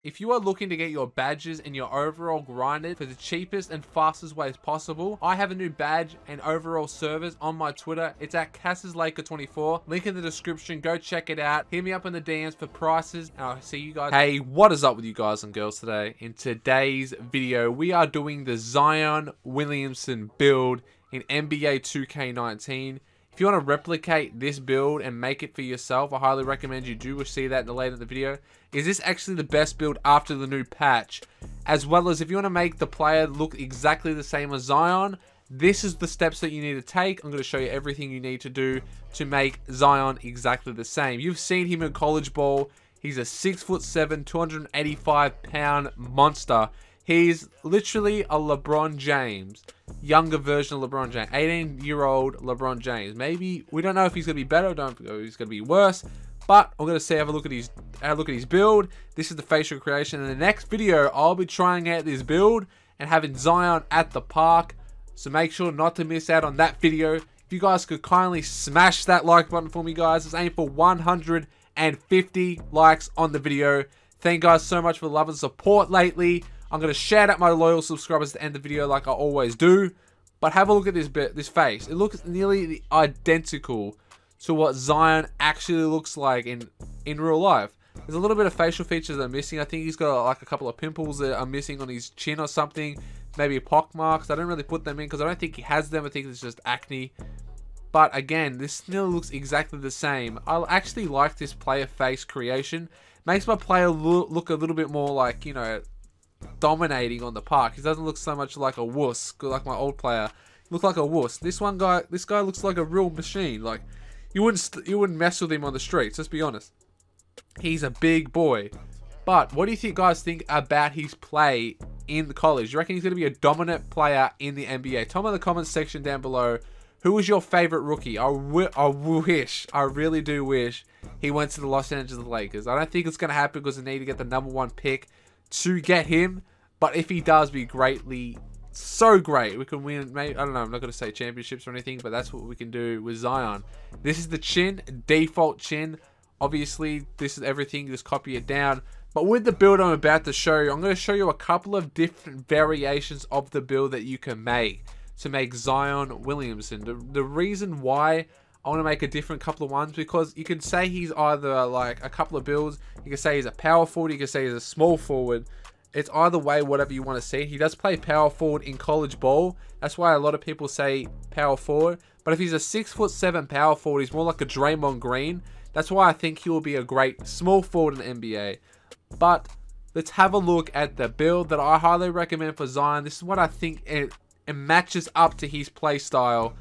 If you are looking to get your badges and your overall grinded for the cheapest and fastest ways possible, I have a new badge and overall service on my Twitter. It's at CassisLaker24. Link in the description. Go check it out. Hit me up in the DMs for prices, and I'll see you guys. Hey, what is up with you guys and girls today? In today's video, we are doing the Zion Williamson build in NBA 2K19. If you want to replicate this build and make it for yourself, I highly recommend you do. We'll see that later in the video. Is this actually the best build after the new patch? As well as if you want to make the player look exactly the same as Zion, this is the steps that you need to take. I'm going to show you everything you need to do to make Zion exactly the same. You've seen him in college ball. He's a 6'7", 285-pound monster. He's literally a LeBron James, younger version of LeBron James, 18-year-old LeBron James. Maybe we don't know if he's gonna be better, or don't know if he's gonna be worse. But I'm gonna say have a look at his build. This is the facial creation. In the next video, I'll be trying out this build and having Zion at the park. So make sure not to miss out on that video. If you guys could kindly smash that like button for me, guys. Let's aim for 150 likes on the video. Thank you guys so much for the love and support lately. I'm going to shout out my loyal subscribers at the end of the video like I always do. But have a look at this face. It looks nearly identical to what Zion actually looks like in real life. There's a little bit of facial features that are missing. I think he's got like a couple of pimples that are missing on his chin or something. Maybe pock marks. I don't really put them in because I don't think he has them. I think it's just acne. But again, this still looks exactly the same. I actually like this player face creation. Makes my player look a little bit more like, you know, dominating on the park. He doesn't look so much like a wuss, like my old player. He looked like a wuss. This guy looks like a real machine. Like you wouldn't mess with him on the streets. Let's be honest. He's a big boy. But what do you guys think about his play in the college? Do you reckon he's going to be a dominant player in the NBA? Tell me in the comments section down below. Who was your favorite rookie? I really do wish he went to the Los Angeles Lakers. I don't think it's going to happen because they need to get the #1 pick to get him. But if he does, be so great. We can win, maybe, I don't know, I'm not going to say championships or anything, but that's what we can do with Zion. This is the chin, default chin. Obviously, this is everything. Just copy it down. But with the build I'm about to show you, I'm going to show you a couple of different variations of the build that you can make to make Zion Williamson. The reason why I want to make a different couple of ones, because you can say he's either like a couple of builds. You can say he's a power forward. You can say he's a small forward. It's either way, whatever you want to see. He does play power forward in college ball. That's why a lot of people say power forward. But if he's a 6'7" power forward, he's more like a Draymond Green. That's why I think he will be a great small forward in the NBA. But let's have a look at the build that I highly recommend for Zion. This is what I think it matches up to his play style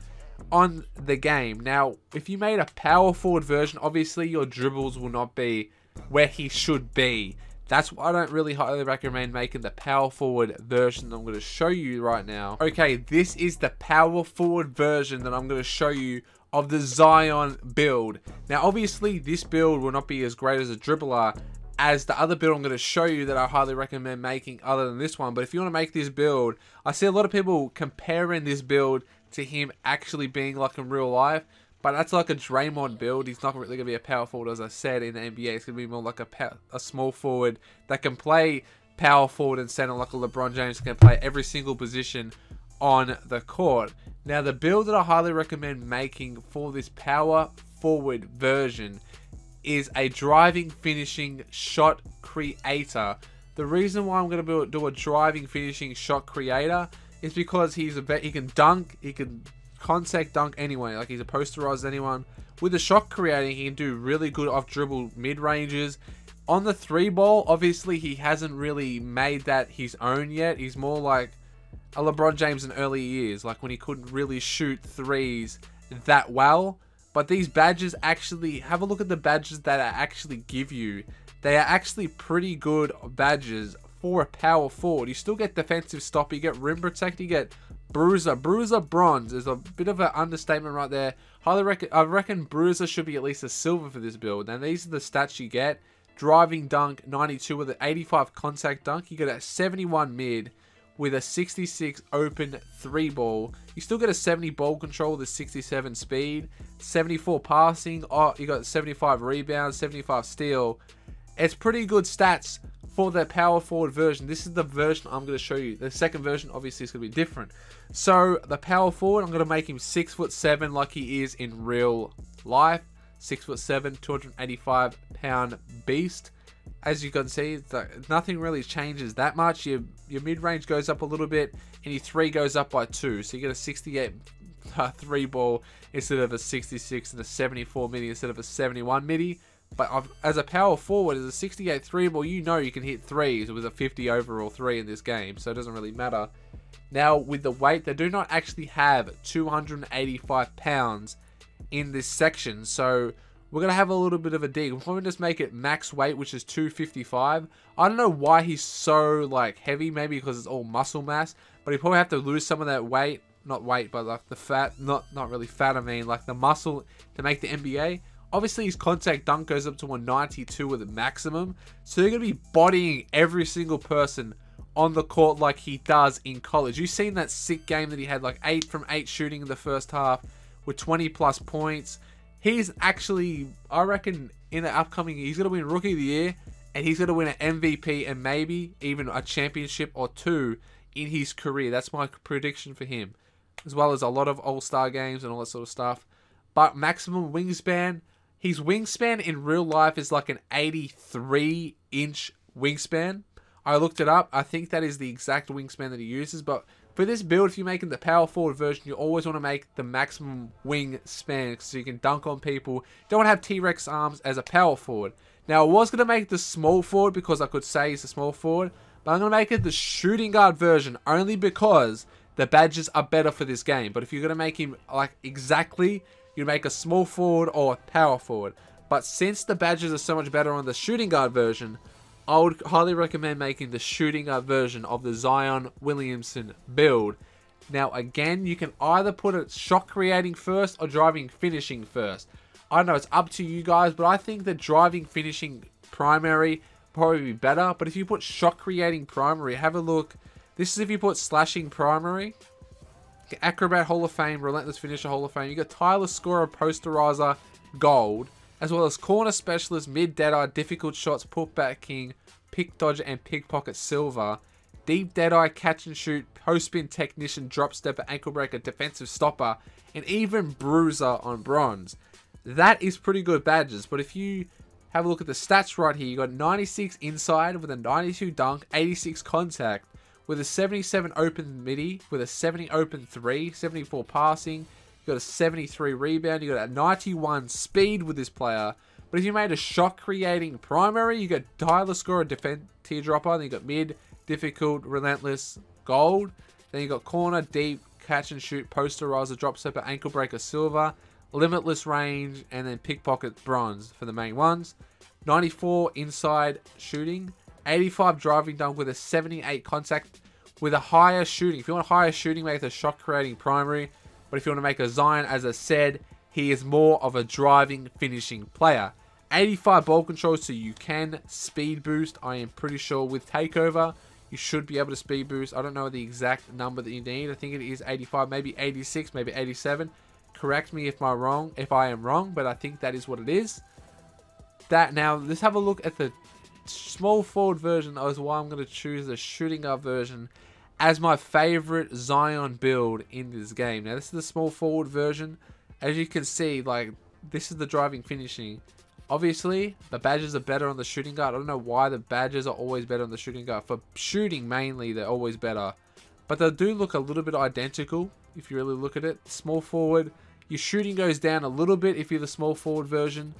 on the game. Now, if you made a power forward version, obviously your dribbles will not be where he should be. That's why I don't really highly recommend making the power forward version that I'm going to show you right now. Okay, this is the power forward version that I'm going to show you of the Zion build. Now, obviously, this build will not be as great as a dribbler as the other build I'm going to show you that I highly recommend making other than this one. But if you want to make this build, I see a lot of people comparing this build to him actually being like in real life. But that's like a Draymond build. He's not really going to be a power forward, as I said, in the NBA. It's going to be more like a small forward that can play power forward and center like a LeBron James, can play every single position on the court. Now, the build that I highly recommend making for this power forward version is a driving, finishing, shot creator. The reason why I'm going to do a driving, finishing, shot creator is because he can dunk, he can contact dunk anyway, like he's a posterized anyone. With the shot creating, he can do really good off dribble mid ranges. On the 3-ball, obviously he hasn't really made that his own yet. He's more like a LeBron James in early years, like when he couldn't really shoot threes that well. But these badges actually, have a look at the badges that I actually give you. They are actually pretty good badges for a power forward. You still get defensive stop, you get rim protect, you get bruiser bronze. Is a bit of an understatement right there. I reckon bruiser should be at least a silver for this build. And these are the stats you get. Driving dunk 92 with an 85 contact dunk. You get a 71 mid with a 66 open 3-ball. You still get a 70 ball control with a 67 speed, 74 passing. Oh, you got 75 rebounds, 75 steal. It's pretty good stats for the power forward version, this is the version I'm going to show you. The second version obviously is going to be different. So the power forward, I'm going to make him 6'7" like he is in real life. 6'7", 285-pound beast. As you can see, nothing really changes that much. Your mid-range goes up a little bit, and your 3 goes up by 2. So you get a 68 3 ball instead of a 66 and a 74 midi instead of a 71 midi. But as a power forward, as a 68 3 ball, you know you can hit 3s with a 50 overall 3 in this game. So it doesn't really matter. Now, with the weight, they do not actually have 285 pounds in this section. So we're going to have a little bit of a dig. We'll probably just make it max weight, which is 255. I don't know why he's so like heavy. Maybe because it's all muscle mass. But he probably have to lose some of that weight. Not weight, but like the fat. Not really fat, I mean. Like the muscle to make the NBA. Obviously, his contact dunk goes up to 192 with a maximum. So they're going to be bodying every single person on the court like he does in college. You've seen that sick game that he had, like 8 from 8 shooting in the first half with 20 plus points. He's actually, I reckon, in the upcoming year, he's going to win Rookie of the Year, and he's going to win an MVP and maybe even a championship or 2 in his career. That's my prediction for him, as well as a lot of All-Star games and all that sort of stuff. But maximum wingspan, his wingspan in real life is like an 83-inch wingspan. I looked it up. I think that is the exact wingspan that he uses, but for this build, if you're making the power forward version, you always want to make the maximum wingspan so you can dunk on people. You don't want to have T-Rex arms as a power forward. Now, I was going to make the small forward because I could say he's a small forward, but I'm going to make it the shooting guard version only because the badges are better for this game. But if you're going to make him like exactly, you make a small forward or a power forward. But since the badges are so much better on the shooting guard version, I would highly recommend making the shooting guard version of the Zion Williamson build. Now again, you can either put it shot creating first or driving finishing first. I know it's up to you guys, but I think the driving finishing primary probably be better. But if you put shot creating primary, have a look. This is if you put slashing primary. Acrobat Hall of Fame, Relentless Finisher Hall of Fame. You got Tyler Scorer, Posterizer, Gold, as well as Corner Specialist, Mid Deadeye, Difficult Shots, Putback King, Pick Dodger, and Pickpocket Silver. Deep Deadeye, Catch and Shoot, Post Spin Technician, Drop Stepper, Ankle Breaker, Defensive Stopper, and even Bruiser on Bronze. That is pretty good badges, but if you have a look at the stats right here, you got 96 inside with a 92 dunk, 86 contact, with a 77 open midi, with a 70 open 3, 74 passing. You got a 73 rebound. You got a 91 speed with this player. But if you made a shot creating primary, you got Tyler Scorer, Defense Teardropper. Then you got Mid, Difficult, Relentless, Gold. Then you got Corner, Deep, Catch and Shoot, Posterizer, Drop Stepper, Ankle Breaker, Silver, Limitless Range, and then Pickpocket, Bronze for the main ones. 94 inside shooting. 85 driving dunk with a 78 contact with a higher shooting. If you want higher shooting, make the shot creating primary. But if you want to make a Zion, as I said, he is more of a driving finishing player. 85 ball control, so you can speed boost. I am pretty sure with takeover, you should be able to speed boost. I don't know the exact number that you need. I think it is 85, maybe 86, maybe 87. Correct me if I am wrong, but I think that is what it is. Now, let's have a look at the small forward version. That is why I'm going to choose the shooting guard version as my favorite Zion build in this game. Now, this is the small forward version. As you can see, like, this is the driving finishing. Obviously, the badges are better on the shooting guard. I don't know why the badges are always better on the shooting guard. For shooting, mainly, they're always better. But they do look a little bit identical, if you really look at it. Small forward, your shooting goes down a little bit if you're the small forward version.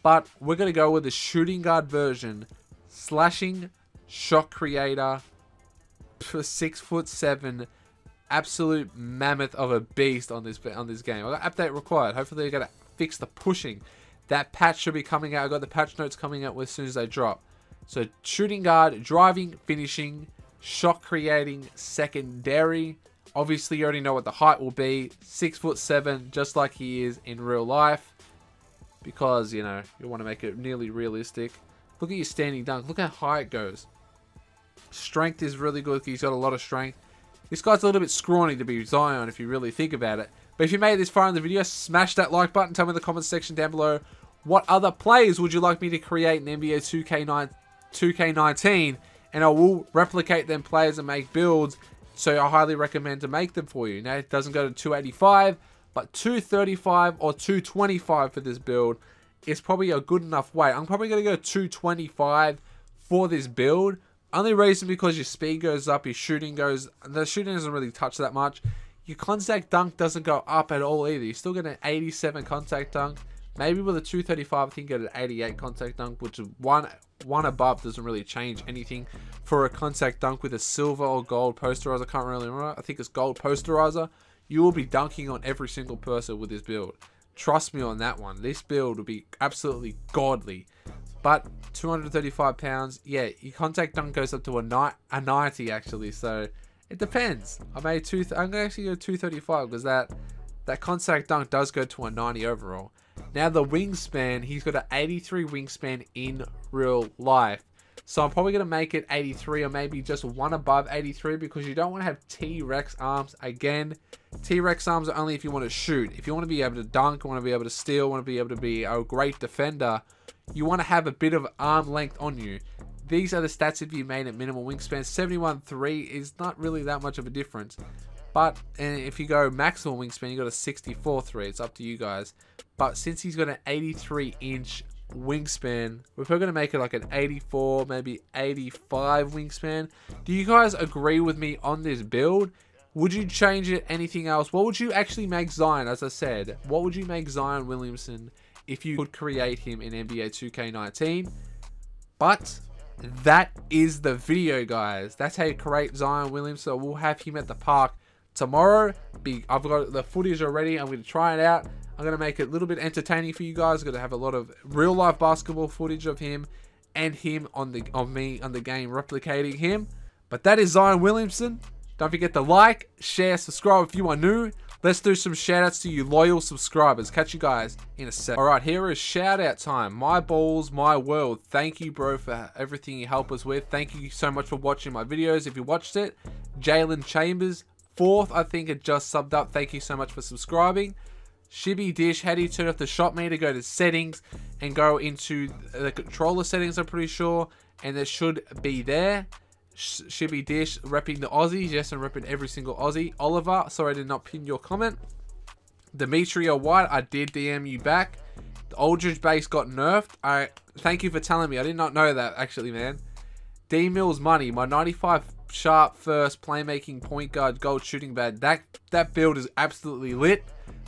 But we're going to go with the shooting guard version. Slashing, shot creator, 6'7", absolute mammoth of a beast on this game. I got update required. Hopefully they're going to fix the pushing. That patch should be coming out. I got the patch notes coming out as soon as they drop. So shooting guard, driving, finishing, shot creating, secondary. Obviously you already know what the height will be. 6'7", just like he is in real life. Because, you know, you want to make it nearly realistic. Look at your standing dunk. Look how high it goes. Strength is really good. He's got a lot of strength. This guy's a little bit scrawny to be Zion if you really think about it. But if you made it this far in the video, smash that like button. Tell me in the comments section down below what other players would you like me to create in NBA 2K19, and I will replicate them players and make builds, so I highly recommend to make them for you. Now, it doesn't go to 285, but 235 or 225 for this build is probably a good enough weight. I'm probably going to go 225 for this build. Only reason because your speed goes up, your shooting goes... The shooting doesn't really touch that much. Your contact dunk doesn't go up at all either. You still get an 87 contact dunk. Maybe with a 235, I think you get an 88 contact dunk, which is one above doesn't really change anything for a contact dunk with a silver or gold posterizer. I can't really remember. I think it's gold posterizer. You will be dunking on every single person with this build. Trust me on that one. This build will be absolutely godly. But 235 pounds, yeah, your contact dunk goes up to a 90 actually. So it depends. I'm going to actually go 235 because that contact dunk does go to a 90 overall. Now the wingspan, he's got an 83 wingspan in real life. So I'm probably going to make it 83 or maybe just one above 83 because you don't want to have T-Rex arms. Again, T-Rex arms are only if you want to shoot. If you want to be able to dunk, want to be able to steal, want to be able to be a great defender, you want to have a bit of arm length on you. These are the stats if you made it minimal wingspan. 71.3 is not really that much of a difference. But if you go maximum wingspan, you got a 64.3. It's up to you guys. But since he's got an 83-inch wingspan, we're probably going to make it like an 84, maybe 85 wingspan. Do you guys agree with me on this build? Would you change it? Anything else? What would you actually make Zion? As I said, what would you make Zion Williamson if you could create him in NBA 2K19? But that is the video, guys. That's how you create Zion Williamson. So we'll have him at the park tomorrow. I've got the footage already. I'm going to try it out. I'm going to make it a little bit entertaining for you guys. I'm going to have a lot of real life basketball footage of him and him on me on the game replicating him. But that is Zion Williamson. Don't forget to like, share, subscribe if you are new. Let's do some shout outs to you loyal subscribers. Catch you guys in a sec. Alright, here is shout out time. My balls, my world. Thank you, bro, for everything you help us with. Thank you so much for watching my videos. If you watched it, Jalen Chambers, 4th, I think it just subbed up. Thank you so much for subscribing. Shibby Dish, how do you turn off the shot meter? Go to settings and go into the controller settings, I'm pretty sure. And it should be there. Shibby Dish, repping the Aussies. Yes, I'm repping every single Aussie. Oliver, sorry I did not pin your comment. Demetria White, I did DM you back. The Aldridge base got nerfed. Thank you for telling me. I did not know that, actually, man. D Mills Money, my 95 sharp first playmaking point guard gold shooting badge. That build is absolutely lit.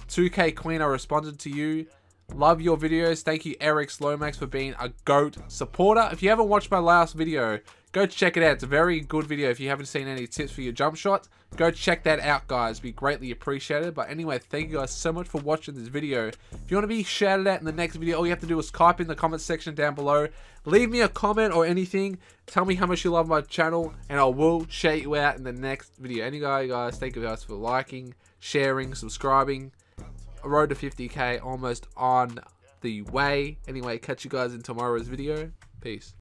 2K Queen, I responded to you. Love your videos. Thank you, Eric Slomax, for being a GOAT supporter. If you haven't watched my last video, go check it out. It's a very good video. If you haven't seen any tips for your jump shots, go check that out, guys. Be greatly appreciated. But anyway, thank you guys so much for watching this video. If you want to be shouted out in the next video, all you have to do is type in the comment section down below. Leave me a comment or anything. Tell me how much you love my channel, and I will shout you out in the next video. Anyway, guys, thank you guys for liking, sharing, subscribing. Road to 50K almost on the way. Anyway, catch you guys in tomorrow's video. Peace.